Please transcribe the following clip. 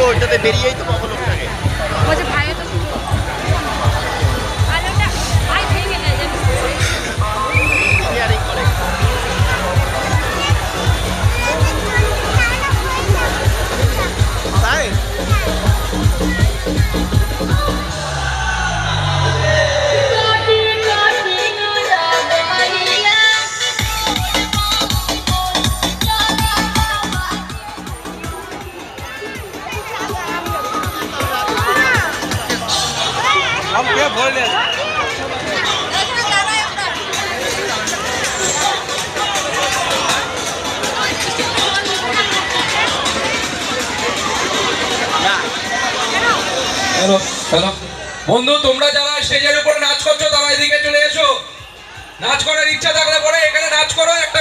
ওইটাতে বেরিয়েই তো পাবো লোকটাকে। বলছে ভাইও তো আলোটা ভাই ভেঙে নেয় জানিস তো? শেয়ারিং করে। তাই हम क्या बोल रहे हैं? হ্যালো হ্যালো বন্ধু, তোমরা যারা স্টেজের উপরে নাচ করছো তারা এদিকে চলে এসো। নাচ করার ইচ্ছা থাকলে পরে এখানে নাচ করো, একটা